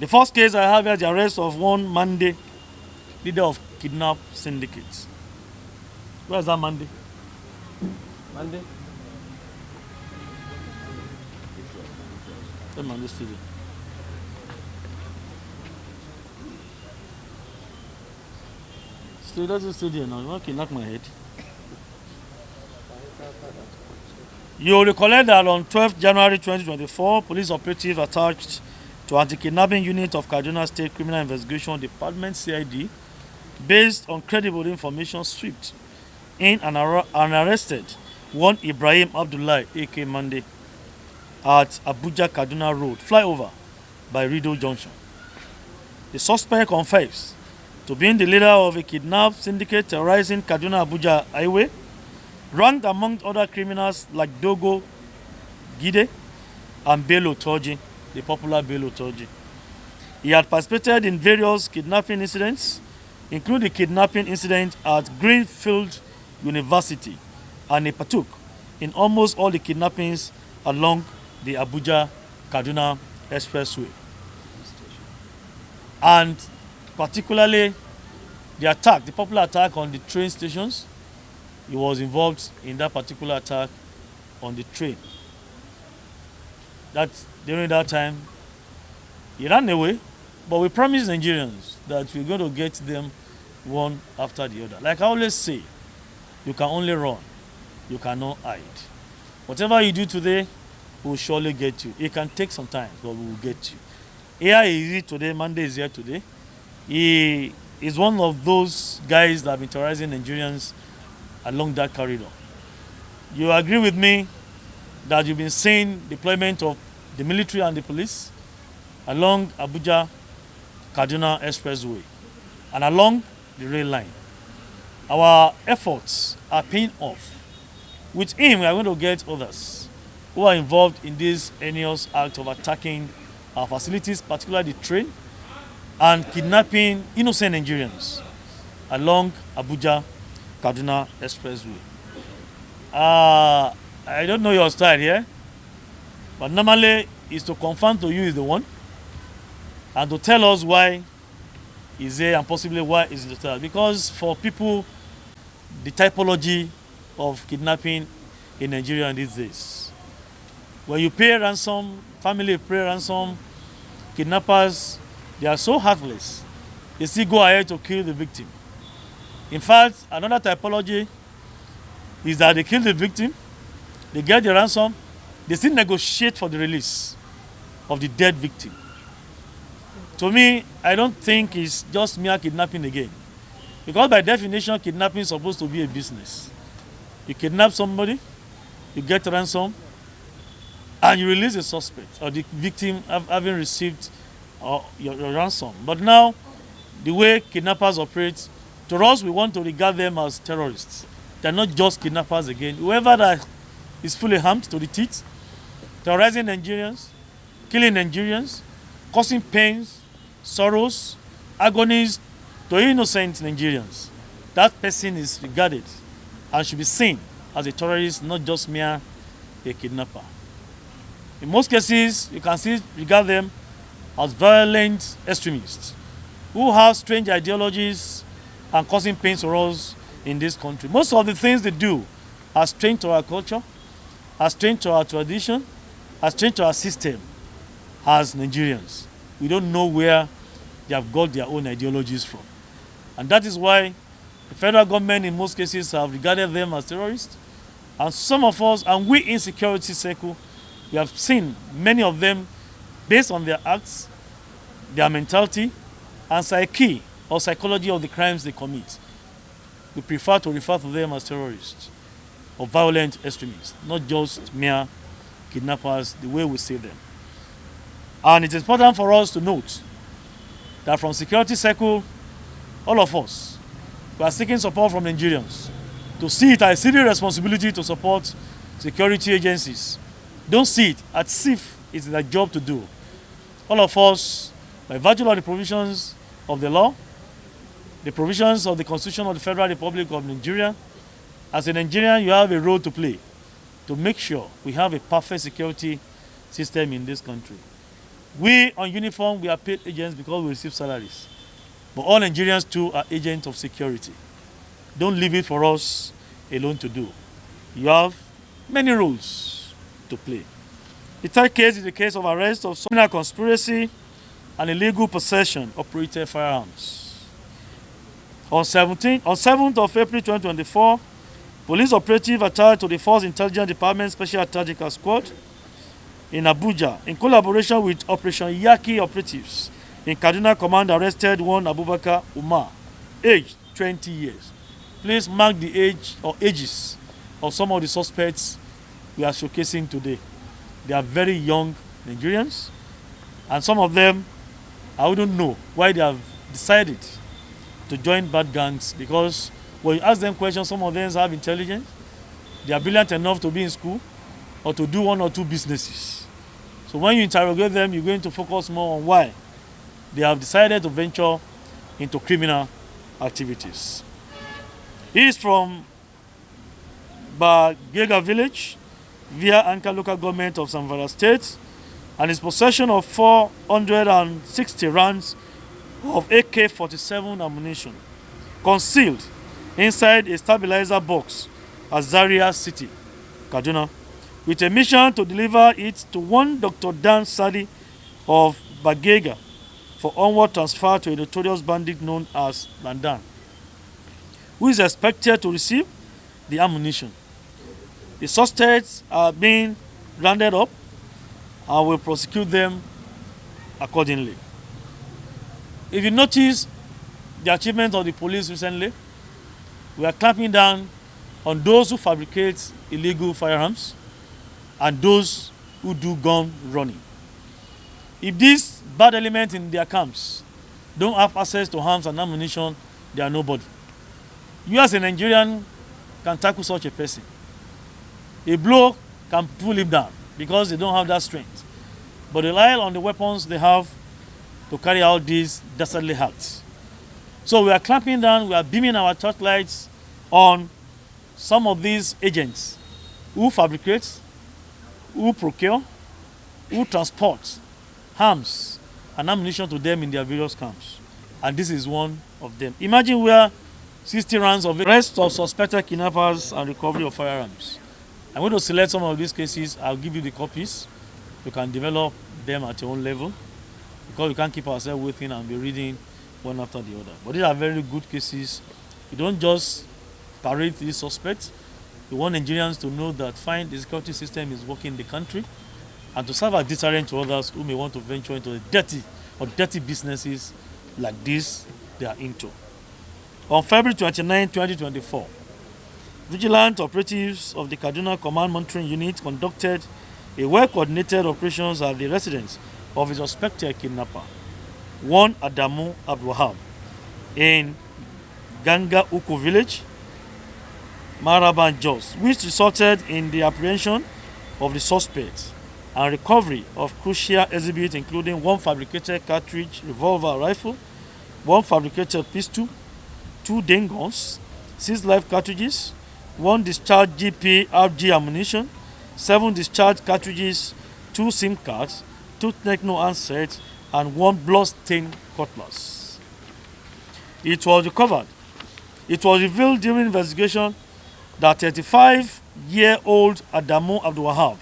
The first case I have here is the arrest of one Mande, leader of kidnap syndicates. Where's that Mande? Mande? That Mande studio. Stay, that's the studio now. You want to kidnap my head? You recollect that on 12th January 2024, police operatives attached to anti-kidnapping unit of Kaduna State Criminal Investigation Department (CID), based on credible information, swept in and arrested one Ibrahim Abdullah A.K. Mande at Abuja Kaduna Road flyover by Rido Junction. The suspect confessed to being the leader of a kidnap syndicate terrorizing Kaduna Abuja highway, ranked among other criminals like Dogo Gide and Bello Toji, the popular Bello Toji. He had participated in various kidnapping incidents, including the kidnapping incident at Greenfield University, and he partook in almost all the kidnappings along the Abuja-Kaduna Expressway. And particularly the popular attack on the train stations. He was involved in that particular attack on the train. During that time, he ran away, but we promised Nigerians that we're going to get them one after the other. Like I always say, you can only run, you cannot hide. Whatever you do today will surely get you. It can take some time, but we will get you. Here he is today, Mande is here today. He is one of those guys that have been terrorizing Nigerians along that corridor. You agree with me that you've been seeing deployment of the military and the police along Abuja-Kaduna Expressway and along the rail line. Our efforts are paying off. With him, we are going to get others who are involved in this heinous act of attacking our facilities, particularly the train, and kidnapping innocent Nigerians along Abuja-Kaduna Expressway. I don't know your style here, but normally is to confirm to you is the one and to tell us why is there and possibly why is the style. Because for people, the typology of kidnapping in Nigeria these days, when you pay ransom, family pay ransom, kidnappers, they are so heartless, they still go ahead to kill the victim. In fact, another typology is that they kill the victim, they get the ransom, they still negotiate for the release of the dead victim. To me, I don't think it's just mere kidnapping again. Because by definition, kidnapping is supposed to be a business. You kidnap somebody, you get ransom, and you release the suspect or the victim having received your ransom. But now, the way kidnappers operate, to us, we want to regard them as terrorists. They're not just kidnappers again. Whoever that is fully armed to the teeth, terrorizing Nigerians, killing Nigerians, causing pains, sorrows, agonies to innocent Nigerians, that person is regarded and should be seen as a terrorist, not just mere a kidnapper. In most cases, you can still regard them as violent extremists who have strange ideologies and causing pain to us in this country. Most of the things they do are strange to our culture, are strange to our tradition, are strange to our system as Nigerians. We don't know where they have got their own ideologies from. And that is why the federal government in most cases have regarded them as terrorists. And some of us, and we in security circle, we have seen many of them based on their acts, their mentality, and psyche or psychology of the crimes they commit. We prefer to refer to them as terrorists or violent extremists, not just mere kidnappers, the way we see them. And it is important for us to note that from security circle, all of us, we are seeking support from Nigerians to see it as a serious responsibility to support security agencies. Don't see it as if it's their job to do. All of us, by virtue of the provisions of the law, the provisions of the Constitution of the Federal Republic of Nigeria, as a Nigerian, you have a role to play to make sure we have a perfect security system in this country. We on uniform, we are paid agents because we receive salaries. But all Nigerians too are agents of security. Don't leave it for us alone to do. You have many roles to play. The third case is the case of arrest of criminal conspiracy and illegal possession of operated firearms. On 7th of April 2024, police operative attached to the Force Intelligence Department Special Tactical Squad in Abuja, in collaboration with Operation Yaki operatives in Kaduna Command, arrested one Abubakar Umar, aged 20 years. Please mark the age or ages of some of the suspects we are showcasing today. They are very young Nigerians, and some of them, I wouldn't know why they have decided to join bad gangs, because when you ask them questions, some of them have intelligence, they are brilliant enough to be in school or to do one or two businesses. So when you interrogate them, you're going to focus more on why they have decided to venture into criminal activities. He is from Bagega village via Anka local government of Zamfara State, and his possession of 460 rounds of AK-47 ammunition concealed inside a stabilizer box at Zaria City, Kaduna, with a mission to deliver it to one Dr. Dan Sadi of Bagega for onward transfer to a notorious bandit known as Landan, who is expected to receive the ammunition. The suspects are being rounded up and will prosecute them accordingly. If you notice the achievement of the police recently, we are clamping down on those who fabricate illegal firearms and those who do gun running. If these bad elements in their camps don't have access to arms and ammunition, they are nobody. You as a Nigerian can tackle such a person. A blow can pull him down because they don't have that strength. But they rely on the weapons they have to carry out these dastardly acts. So we are clamping down, we are beaming our torchlights on some of these agents who fabricate, who procure, who transport arms and ammunition to them in their various camps. And this is one of them. Imagine where 60 rounds of arrest of suspected kidnappers and recovery of firearms. I'm going to select some of these cases. I'll give you the copies. You can develop them at your own level, because we can't keep ourselves waiting and be reading one after the other. But these are very good cases. You don't just parade these suspects. You want Nigerians to know that fine, the security system is working in the country, and to serve as deterrent to others who may want to venture into the dirty businesses like this they are into. On February 29, 2024, vigilant operatives of the Kaduna Command Monitoring Unit conducted a well-coordinated operations at the residence of a suspected kidnapper, one Adamu Abdulwahab, in Ganga Uku village, Maraban Jos, which resulted in the apprehension of the suspect and recovery of crucial exhibits, including one fabricated cartridge revolver rifle, one fabricated pistol, 2 Dane guns, 6 live cartridges, 1 discharged GP RG ammunition, 7 discharged cartridges, 2 SIM cards, 2 Techno handsets, and 1 blood-stained cutlass. It was recovered. It was revealed during investigation that 35-year-old Adamu Abdulwahab,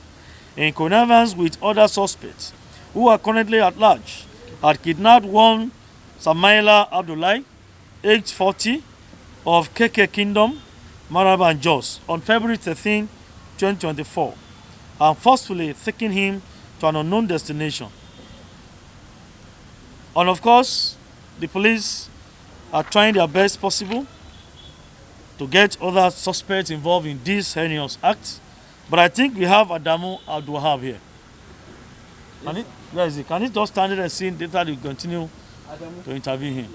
in connivance with other suspects who are currently at large, had kidnapped one Samaila Abdullahi, aged 40, of KK Kingdom, Maraba and Jos, on February 13, 2024, and forcefully taking him to an unknown destination. And of course, the police are trying their best possible to get other suspects involved in this heinous act. But I think we have Adamu Abdulwahab here. Yes. Where is he? Can he just stand there and see later we continue to interview him?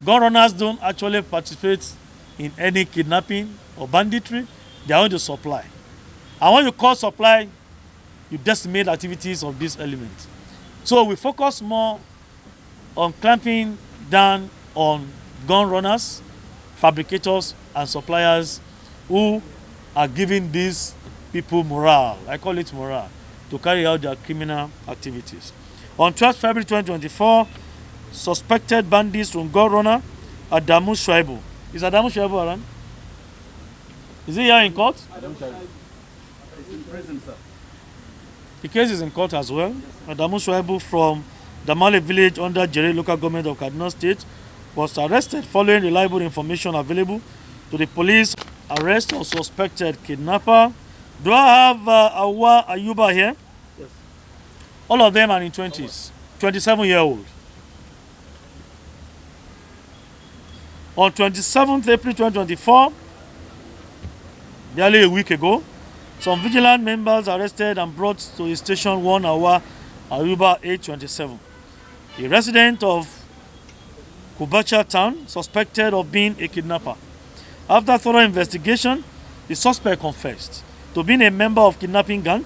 Gun runners don't actually participate in any kidnapping or banditry. They are only to supply. And when you call supply, you decimate activities of this element. So we focus more on clamping down on gun runners, fabricators, and suppliers who are giving these people morale, I call it morale, to carry out their criminal activities. On 12 February 2024, suspected bandits from gun runner Adamu Shuaibu. Is Adamu Shuaibu around? Is he here in court? Adamu Shuaibu is in prison, sir. The case is in court as well. Adamu Shuaibu from Damale village under Jere local government of Kaduna State was arrested following reliable information available to the police. Arrest of suspected kidnapper. Do I have Awa Ayuba here? Yes. All of them are in 20s, 27-year-old. On 27th April 2024, barely a week ago, some vigilant members arrested and brought to the station 1 Awa Ayuba 827, a resident of Kubacha town, suspected of being a kidnapper. After thorough investigation, the suspect confessed to being a member of kidnapping gang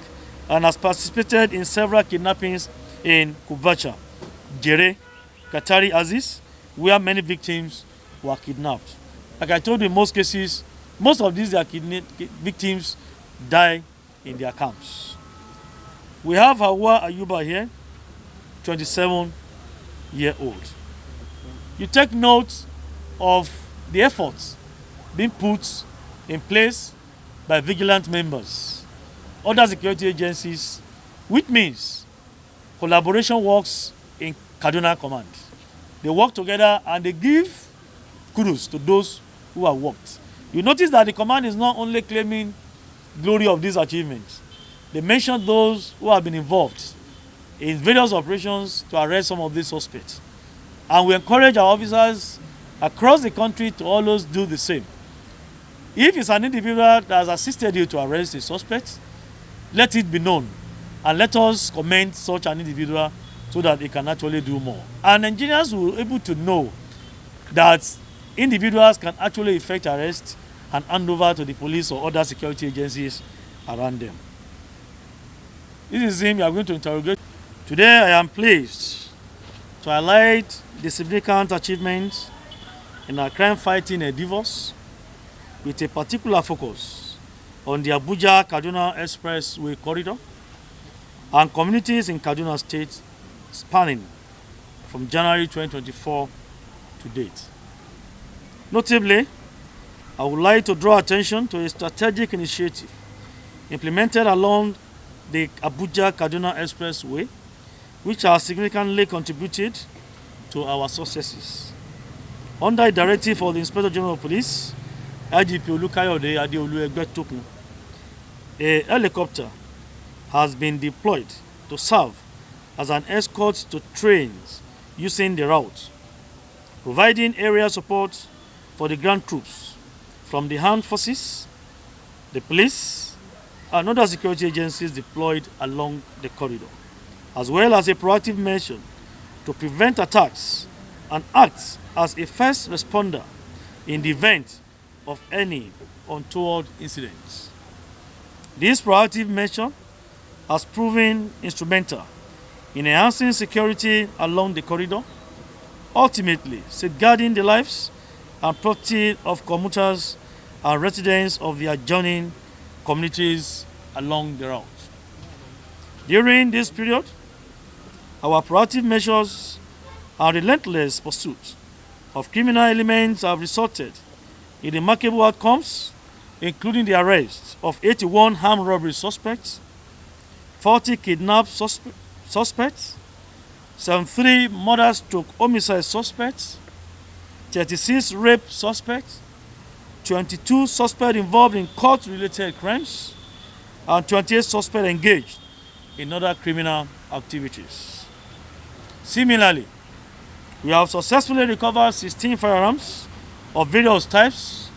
and has participated in several kidnappings in Kubacha, Jere, Katari Aziz, where many victims were kidnapped. Like I told you, in most cases, most of these victims die in their camps. We have Hawa Ayuba here, 27-year-old. You take note of the efforts being put in place by vigilant members, other security agencies, which means collaboration works in Kaduna Command. They work together and they give kudos to those who have worked. You notice that the command is not only claiming glory of these achievements. They mention those who have been involved in various operations to arrest some of these suspects. And we encourage our officers across the country to always do the same. If it's an individual that has assisted you to arrest a suspect, let it be known and let us commend such an individual so that they can actually do more. And Nigerians will be able to know that individuals can actually effect arrest and hand over to the police or other security agencies around them. This is him you are going to interrogate. Today I am pleased to highlight the significant achievements in our crime fighting endeavors with a particular focus on the Abuja Kaduna Expressway corridor and communities in Kaduna State spanning from January 2024 to date. Notably, I would like to draw attention to a strategic initiative implemented along the Abuja Kaduna Expressway, which has significantly contributed to our successes. Under a directive of the Inspector General of Police, IGP Olukayode Adeolu Egbetokun, a helicopter has been deployed to serve as an escort to trains using the route, providing area support for the ground troops from the armed forces, the police, and other security agencies deployed along the corridor, as well as a proactive measure to prevent attacks and act as a first responder in the event of any untoward incidents. This proactive measure has proven instrumental in enhancing security along the corridor, ultimately safeguarding the lives and property of commuters and residents of the adjoining communities along the route. During this period, our proactive measures and relentless pursuit of criminal elements have resulted in remarkable outcomes, including the arrest of 81 armed robbery suspects, 40 kidnapped suspects, 73 murder/homicide suspects, 36 rape suspects, 22 suspects involved in court-related crimes, and 28 suspects engaged in other criminal activities. Similarly, we have successfully recovered 16 firearms of various types,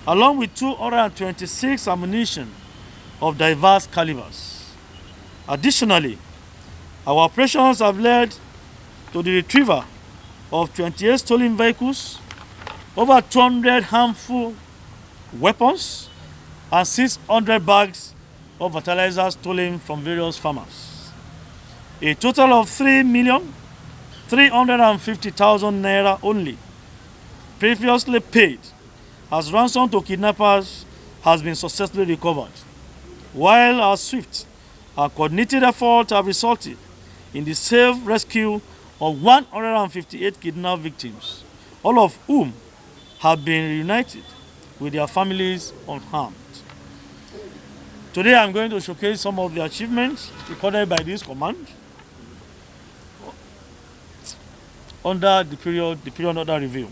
along with 226 ammunition of diverse calibers. Additionally, our operations have led to the retrieval of 28 stolen vehicles, over 200 harmful weapons, and 600 bags of fertilizer stolen from various farmers. A total of 3,350,000 naira only previously paid as ransom to kidnappers has been successfully recovered, while our swift and coordinated efforts have resulted in the safe rescue of 158 kidnapped victims, all of whom have been reunited with their families unharmed. Today I'm going to showcase some of the achievements recorded by this command under the period under review.